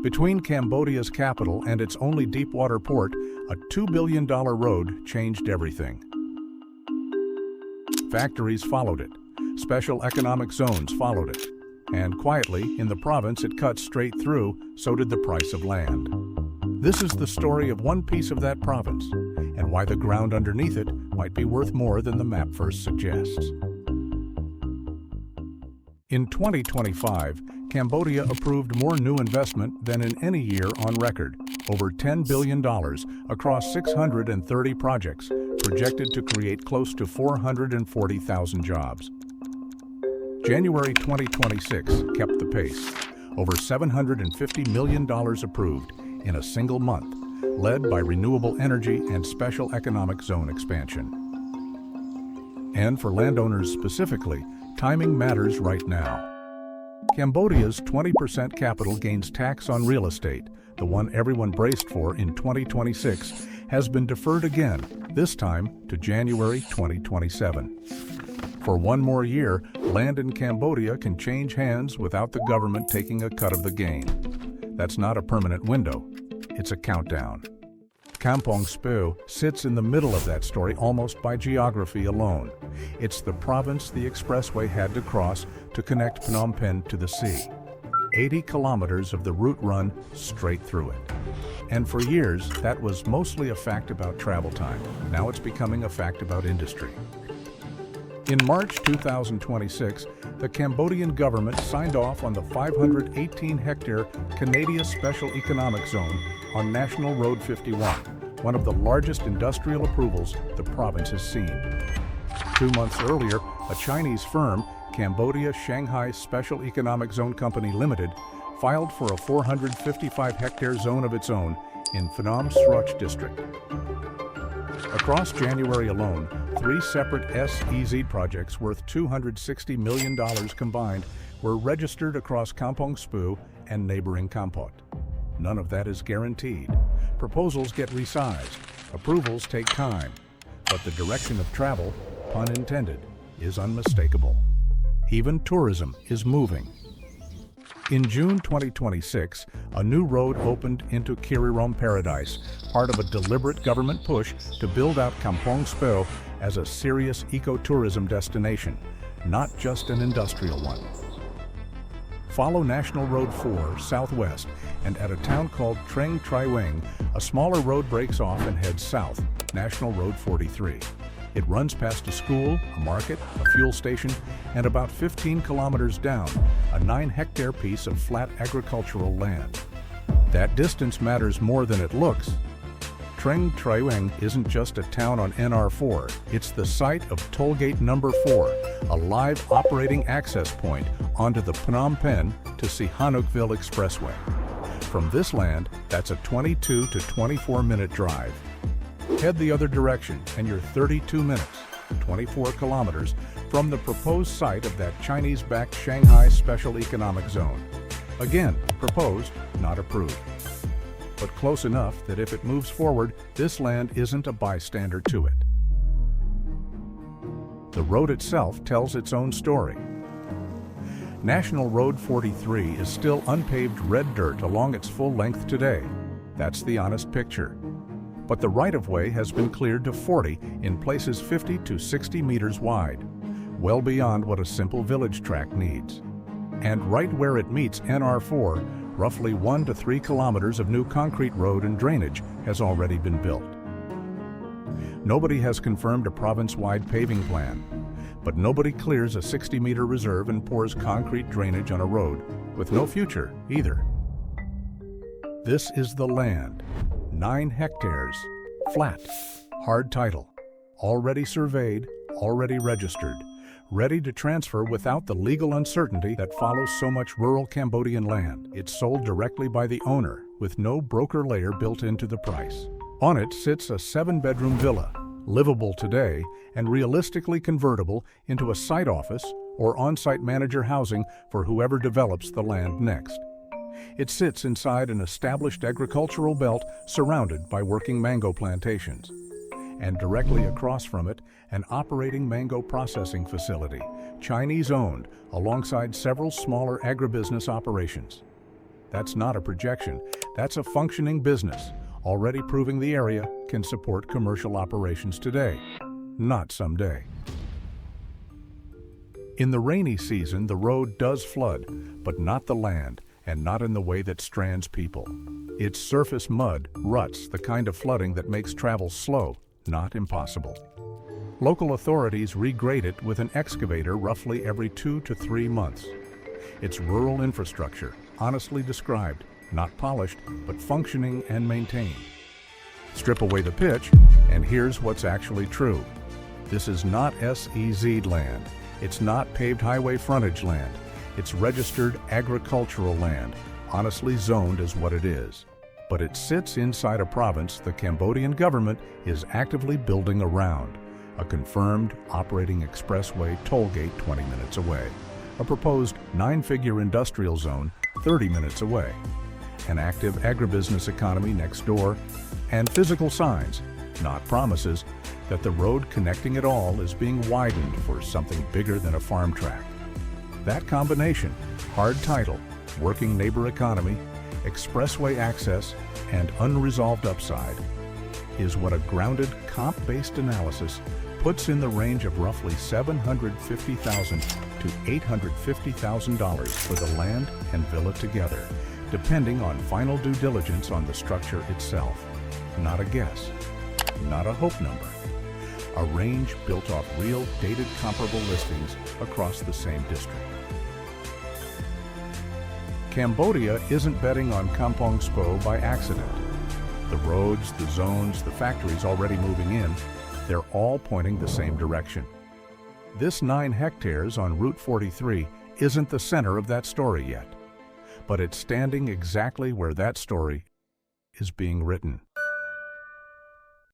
Between Cambodia's capital and its only deepwater port, a $2 billion road changed everything. Factories followed it. Special economic zones followed it. And quietly, in the province it cut straight through, so did the price of land. This is the story of one piece of that province, and why the ground underneath it might be worth more than the map first suggests. In 2025, Cambodia approved more new investment than in any year on record, over $10 billion across 630 projects, projected to create close to 440,000 jobs. January 2026 kept the pace, over $750 million approved in a single month, led by renewable energy and special economic zone expansion. And for landowners specifically, timing matters right now. Cambodia's 20% capital gains tax on real estate, the one everyone braced for in 2026, has been deferred again, this time to January 2027. For one more year, land in Cambodia can change hands without the government taking a cut of the gain. That's not a permanent window, it's a countdown. Kampong Speu sits in the middle of that story almost by geography alone. It's the province the Expressway had to cross to connect Phnom Penh to the sea. 80 kilometers of the route run straight through it. And for years, that was mostly a fact about travel time. Now it's becoming a fact about industry. In March 2026, the Cambodian government signed off on the 518-hectare Canadian Special Economic Zone on National Road 51, one of the largest industrial approvals the province has seen. 2 months earlier, a Chinese firm, Cambodia Shanghai Special Economic Zone Company Limited, filed for a 455-hectare zone of its own in Phnom Speu district. Across January alone, 3 separate SEZ projects worth $260 million combined were registered across Kampong Speu and neighboring Kampot. None of that is guaranteed. Proposals get resized. Approvals take time. But the direction of travel, pun intended, is unmistakable. Even tourism is moving. In June 2026, a new road opened into Kirirom Paradise, part of a deliberate government push to build out Kampong Speu as a serious ecotourism destination, not just an industrial one. Follow National Road 4 southwest, and at a town called Treng Tri Weng, a smaller road breaks off and heads south, National Road 43. It runs past a school, a market, a fuel station, and about 15 kilometers down, a 9-hectare piece of flat agricultural land. That distance matters more than it looks. Treng Tri Weng isn't just a town on NR4, it's the site of tollgate number 4, a live operating access point onto the Phnom Penh to Sihanoukville Expressway. From this land, that's a 22 to 24-minute drive. Head the other direction and you're 32 minutes, 24 kilometers, from the proposed site of that Chinese-backed Shanghai Special Economic Zone. Again, proposed, not approved. But close enough that if it moves forward, this land isn't a bystander to it. The road itself tells its own story. National Road 43 is still unpaved red dirt along its full length today. That's the honest picture. But the right-of-way has been cleared to 40, in places 50 to 60 meters wide, well beyond what a simple village track needs. And right where it meets NR4, roughly 1 to 3 kilometers of new concrete road and drainage has already been built. Nobody has confirmed a province-wide paving plan, but nobody clears a 60-meter reserve and pours concrete drainage on a road, with no future either. This is the land. 9 hectares, flat, hard title, already surveyed, already registered, ready to transfer without the legal uncertainty that follows so much rural Cambodian land. It's sold directly by the owner, with no broker layer built into the price. On it sits a 7-bedroom villa, livable today and realistically convertible into a site office or on-site manager housing for whoever develops the land next. It sits inside an established agricultural belt surrounded by working mango plantations. And directly across from it, an operating mango processing facility, Chinese-owned, alongside several smaller agribusiness operations. That's not a projection. That's a functioning business, already proving the area can support commercial operations today, not someday. In the rainy season, the road does flood, but not the land, and not in the way that strands people. It's surface mud, ruts, the kind of flooding that makes travel slow, not impossible. Local authorities regrade it with an excavator roughly every 2 to 3 months. It's rural infrastructure, honestly described, not polished, but functioning and maintained. Strip away the pitch, and here's what's actually true. This is not SEZ land. It's not paved highway frontage land. It's registered agricultural land, honestly zoned as what it is. But it sits inside a province the Cambodian government is actively building around, a confirmed operating expressway toll gate 20 minutes away, a proposed 9-figure industrial zone 30 minutes away, an active agribusiness economy next door, and physical signs, not promises, that the road connecting it all is being widened for something bigger than a farm tract. That combination, hard title, working neighbor economy, expressway access, and unresolved upside, is what a grounded comp-based analysis puts in the range of roughly $750,000 to $850,000 for the land and villa together, depending on final due diligence on the structure itself. Not a guess, not a hope number. A range built off real, dated comparable listings across the same district. Cambodia isn't betting on Kampong Speu by accident. The roads, the zones, the factories already moving in, they're all pointing the same direction. This 9 hectares on Route 43 isn't the center of that story yet, but it's standing exactly where that story is being written.